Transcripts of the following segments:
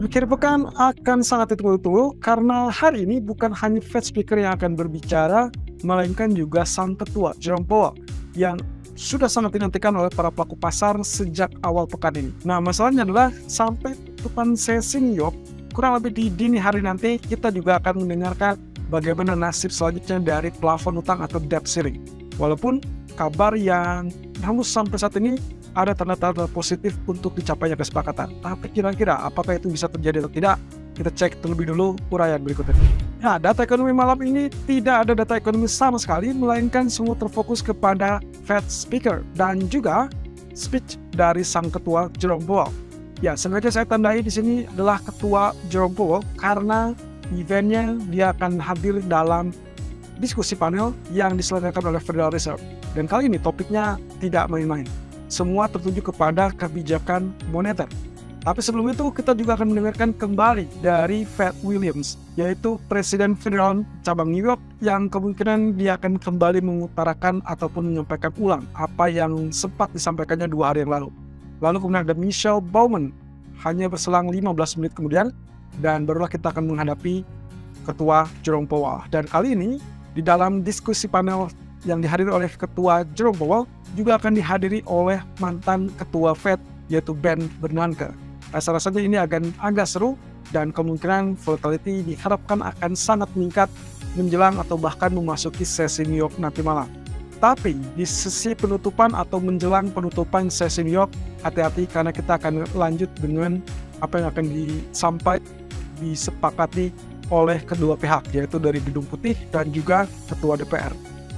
Akhir pekan akan sangat ditunggu-tunggu karena hari ini bukan hanya Fed speaker yang akan berbicara, melainkan juga sang ketua Jerome Powell yang sudah sangat dinantikan oleh para pelaku pasar sejak awal pekan ini. Nah, masalahnya adalah sampai tutupan sesi New York, kurang lebih di dini hari nanti, kita juga akan mendengarkan bagaimana nasib selanjutnya dari plafon utang atau debt ceiling. Walaupun kabar yang hangus sampai saat ini ada tanda-tanda positif untuk dicapainya kesepakatan. Tapi kira-kira apakah itu bisa terjadi atau tidak? Kita cek terlebih dulu uraian berikutnya. Nah, data ekonomi malam ini tidak ada data ekonomi sama sekali, melainkan semua terfokus kepada Fed speaker dan juga speech dari sang ketua Jerome Powell. Ya, sengaja saya tandai di sini adalah ketua Jerome Powell karena eventnya dia akan hadir dalam diskusi panel yang diselenggarakan oleh Federal Reserve. Dan kali ini topiknya tidak main-main. Semua tertuju kepada kebijakan moneter. Tapi sebelum itu kita juga akan mendengarkan kembali dari Fed Williams, yaitu Presiden Federal Cabang New York yang kemungkinan dia akan kembali mengutarakan ataupun menyampaikan ulang apa yang sempat disampaikannya 2 hari yang lalu. Lalu kemudian ada Michelle Bowman, hanya berselang 15 menit kemudian, dan barulah kita akan menghadapi Ketua Jerome Powell. Dan kali ini di dalam diskusi panel yang dihadiri oleh Ketua Jerome Powell juga akan dihadiri oleh mantan Ketua Fed yaitu Ben Bernanke. Rasanya ini akan agak seru dan kemungkinan volatility diharapkan akan sangat meningkat menjelang atau bahkan memasuki sesi New York nanti malam. Tapi di sesi penutupan atau menjelang penutupan sesi New York, hati-hati karena kita akan lanjut dengan apa yang akan disepakati oleh kedua pihak, yaitu dari Gedung Putih dan juga Ketua DPR.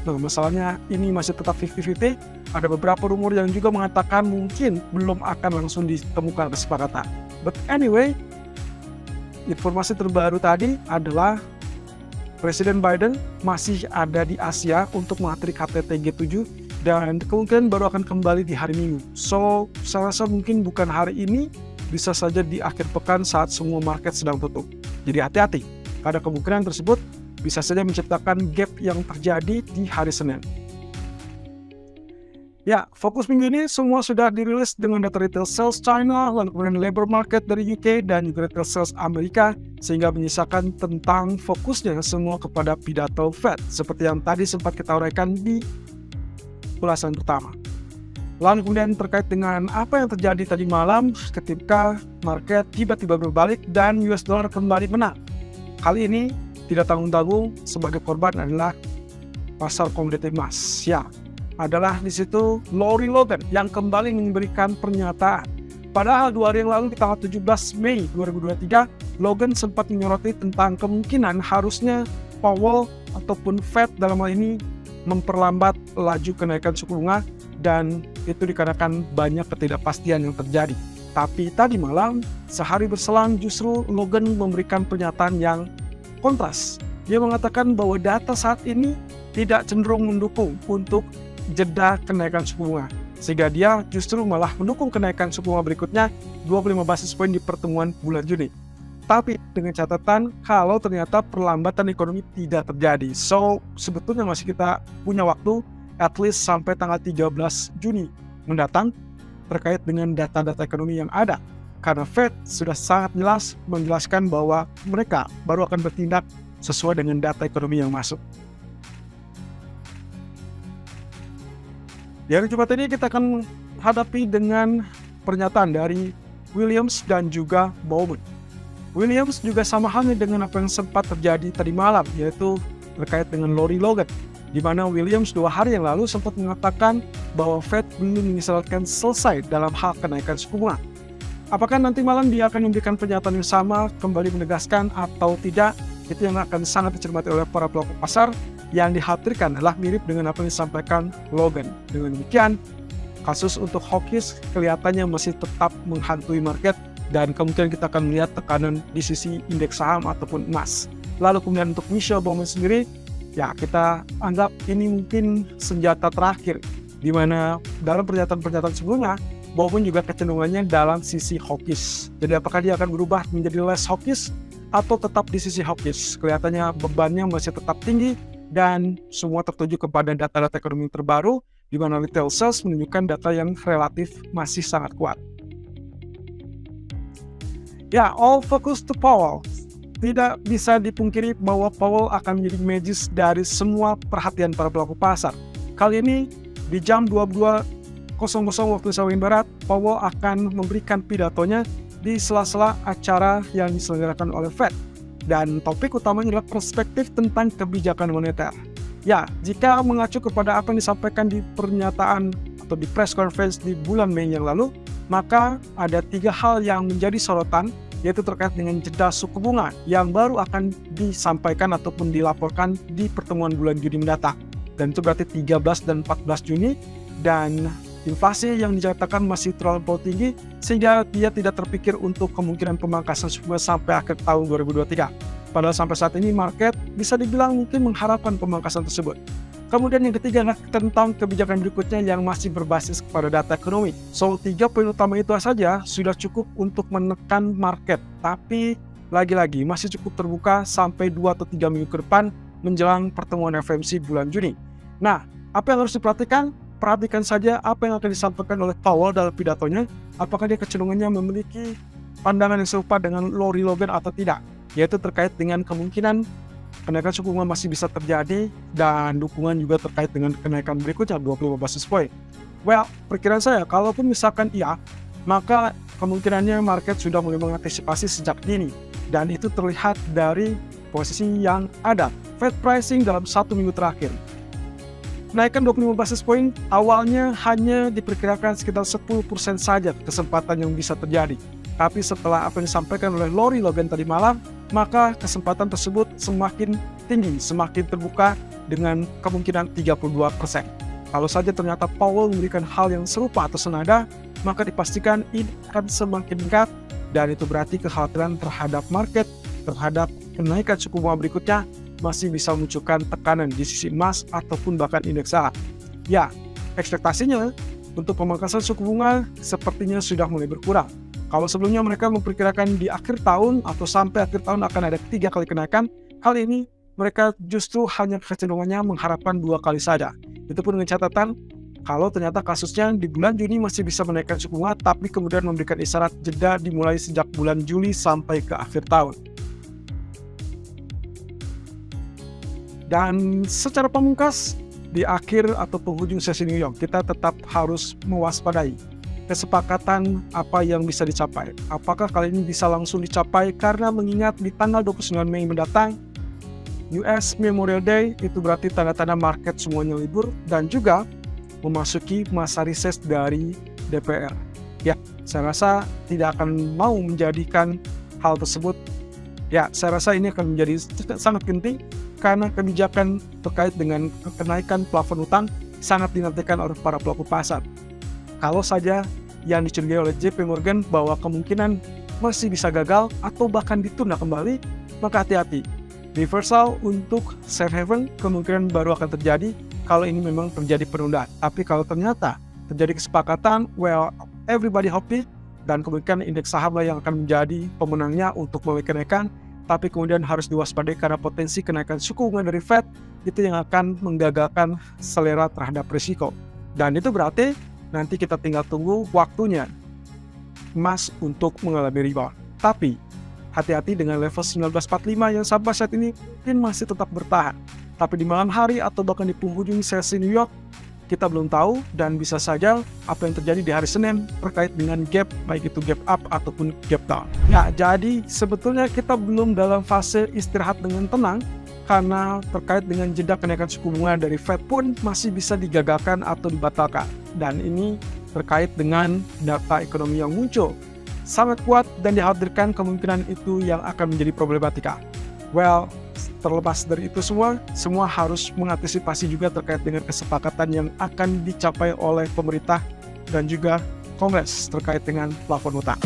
Nah, masalahnya ini masih tetap 50-50. Ada beberapa rumor yang juga mengatakan mungkin belum akan langsung ditemukan kesepakatan. But anyway, informasi terbaru tadi adalah Presiden Biden masih ada di Asia untuk menghadiri KTT G7 dan kemungkinan baru akan kembali di hari Minggu. So, saya rasa mungkin bukan hari ini, bisa saja di akhir pekan saat semua market sedang tutup. Jadi hati-hati, karena kemungkinan tersebut bisa saja menciptakan gap yang terjadi di hari Senin. Ya, fokus minggu ini semua sudah dirilis dengan data retail sales China, lalu kemudian labor market dari UK, dan juga retail sales Amerika, sehingga menyisakan tentang fokusnya semua kepada pidato Fed, seperti yang tadi sempat kita uraikan di ulasan pertama. Lalu kemudian terkait dengan apa yang terjadi tadi malam ketika market tiba-tiba berbalik dan US dollar kembali menang. Kali ini tidak tanggung-tanggung sebagai korban adalah pasar komoditi emas. Ya, adalah di situ Lori Logan yang kembali memberikan pernyataan. Padahal 2 hari yang lalu di tanggal 17 Mei 2023, Logan sempat menyoroti tentang kemungkinan harusnya Powell ataupun Fed dalam hal ini memperlambat laju kenaikan suku bunga, dan itu dikarenakan banyak ketidakpastian yang terjadi. Tapi tadi malam, sehari berselang justru Logan memberikan pernyataan yang kontras. Dia mengatakan bahwa data saat ini tidak cenderung mendukung untuk jeda kenaikan suku bunga, sehingga dia justru malah mendukung kenaikan suku bunga berikutnya 25 basis point di pertemuan bulan Juni. Tapi dengan catatan kalau ternyata perlambatan ekonomi tidak terjadi. So, sebetulnya masih kita punya waktu at least sampai tanggal 13 Juni mendatang terkait dengan data-data ekonomi yang ada. Karena Fed sudah sangat jelas menjelaskan bahwa mereka baru akan bertindak sesuai dengan data ekonomi yang masuk. Di hari Jumat ini kita akan hadapi dengan pernyataan dari Williams dan juga Bowman. Williams juga sama halnya dengan apa yang sempat terjadi tadi malam, yaitu terkait dengan Lori Logan, di mana Williams 2 hari yang lalu sempat mengatakan bahwa Fed belum mengisyaratkan selesai dalam hal kenaikan suku bunga. Apakah nanti malam dia akan memberikan pernyataan yang sama, kembali menegaskan atau tidak, itu yang akan sangat dicermati oleh para pelaku pasar. Yang dikhawatirkan adalah mirip dengan apa yang disampaikan Logan. Dengan demikian, kasus untuk hawkish kelihatannya masih tetap menghantui market, dan kemungkinan kita akan melihat tekanan di sisi indeks saham ataupun emas. Lalu kemudian untuk Michelle Bowman sendiri, ya kita anggap ini mungkin senjata terakhir, di mana dalam pernyataan-pernyataan sebelumnya, Bowman juga kecenderungannya dalam sisi hawkish. Jadi apakah dia akan berubah menjadi less hawkish atau tetap di sisi hawkish? Kelihatannya bebannya masih tetap tinggi, dan semua tertuju kepada data-data ekonomi terbaru, di mana retail sales menunjukkan data yang relatif masih sangat kuat. Ya, all focus to Powell. Tidak bisa dipungkiri bahwa Powell akan menjadi magis dari semua perhatian para pelaku pasar. Kali ini di jam 22.00 waktu Indonesia bagian Barat, Powell akan memberikan pidatonya di sela-sela acara yang diselenggarakan oleh Fed. Dan topik utamanya adalah perspektif tentang kebijakan moneter. Ya, jika mengacu kepada apa yang disampaikan di pernyataan atau di press conference di bulan Mei yang lalu, maka ada 3 hal yang menjadi sorotan, yaitu terkait dengan jeda suku bunga yang baru akan disampaikan ataupun dilaporkan di pertemuan bulan Juni mendatang. Dan itu berarti 13 dan 14 Juni, dan inflasi yang dinyatakan masih terlalu tinggi sehingga dia tidak terpikir untuk kemungkinan pemangkasan suku bunga sampai akhir tahun 2023. Padahal sampai saat ini market bisa dibilang mungkin mengharapkan pemangkasan tersebut. Kemudian yang ketiga adalah tentang kebijakan berikutnya yang masih berbasis kepada data ekonomi. So, 3 poin utama itu saja sudah cukup untuk menekan market. Tapi lagi-lagi masih cukup terbuka sampai 2 atau 3 minggu ke depan menjelang pertemuan FOMC bulan Juni. Nah, apa yang harus diperhatikan? Perhatikan saja apa yang akan disampaikan oleh Powell dalam pidatonya. Apakah dia kecenderungannya memiliki pandangan yang serupa dengan Lori Logan atau tidak? Yaitu terkait dengan kemungkinan kenaikan suku bunga masih bisa terjadi dan dukungan juga terkait dengan kenaikan berikutnya 25 basis point. Well, perkiraan saya, kalaupun misalkan iya, maka kemungkinannya market sudah mulai mengantisipasi sejak dini. Dan itu terlihat dari posisi yang ada. Fed pricing dalam 1 minggu terakhir. Kenaikan 25 basis point awalnya hanya diperkirakan sekitar 10% saja kesempatan yang bisa terjadi. Tapi setelah apa yang disampaikan oleh Lori Logan tadi malam, maka kesempatan tersebut semakin tinggi, semakin terbuka dengan kemungkinan 32%. Kalau saja ternyata Powell memberikan hal yang serupa atau senada, maka dipastikan ini akan semakin meningkat, dan itu berarti kekhawatiran terhadap market, terhadap kenaikan suku bunga berikutnya masih bisa memunculkan tekanan di sisi emas ataupun bahkan indeks saham. Ya, ekspektasinya untuk pemangkasan suku bunga sepertinya sudah mulai berkurang. Kalau sebelumnya mereka memperkirakan di akhir tahun atau sampai akhir tahun akan ada 3 kali kenaikan, kali ini mereka justru hanya kecenderungannya mengharapkan 2 kali saja. Itu pun dengan catatan, kalau ternyata kasusnya di bulan Juni masih bisa menaikkan suku bunga, tapi kemudian memberikan isyarat jeda dimulai sejak bulan Juli sampai ke akhir tahun. Dan secara pamungkas, di akhir atau penghujung sesi New York, kita tetap harus mewaspadai kesepakatan apa yang bisa dicapai. Apakah kali ini bisa langsung dicapai, karena mengingat di tanggal 29 Mei mendatang, US Memorial Day, itu berarti tanda-tanda market semuanya libur, dan juga memasuki masa reses dari DPR. Ya, saya rasa tidak akan mau menjadikan hal tersebut. Ya, saya rasa ini akan menjadi sangat penting, karena kebijakan terkait dengan kenaikan plafon utang sangat dinantikan oleh para pelaku pasar. Kalau saja yang dicurigai oleh JP Morgan bahwa kemungkinan masih bisa gagal atau bahkan ditunda kembali, maka hati-hati. Reversal untuk safe haven kemungkinan baru akan terjadi kalau ini memang terjadi penundaan. Tapi kalau ternyata terjadi kesepakatan, well, everybody happy, dan kemungkinan indeks saham lah yang akan menjadi pemenangnya untuk mulai kenaikan. Tapi kemudian harus diwaspadai karena potensi kenaikan suku bunga dari Fed itu yang akan menggagalkan selera terhadap risiko. Dan itu berarti nanti kita tinggal tunggu waktunya emas untuk mengalami rebound. Tapi hati-hati dengan level 1945 yang sampai saat ini mungkin masih tetap bertahan. Tapi di malam hari atau bahkan di penghujung sesi New York, kita belum tahu, dan bisa saja apa yang terjadi di hari Senin terkait dengan gap, baik itu gap up ataupun gap down. Ya, jadi sebetulnya kita belum dalam fase istirahat dengan tenang, karena terkait dengan jeda kenaikan suku bunga dari Fed pun masih bisa digagalkan atau dibatalkan. Dan ini terkait dengan data ekonomi yang muncul sangat kuat, dan dikhawatirkan kemungkinan itu yang akan menjadi problematika. Well, terlepas dari itu semua harus mengantisipasi juga terkait dengan kesepakatan yang akan dicapai oleh pemerintah dan juga Kongres terkait dengan plafon utang.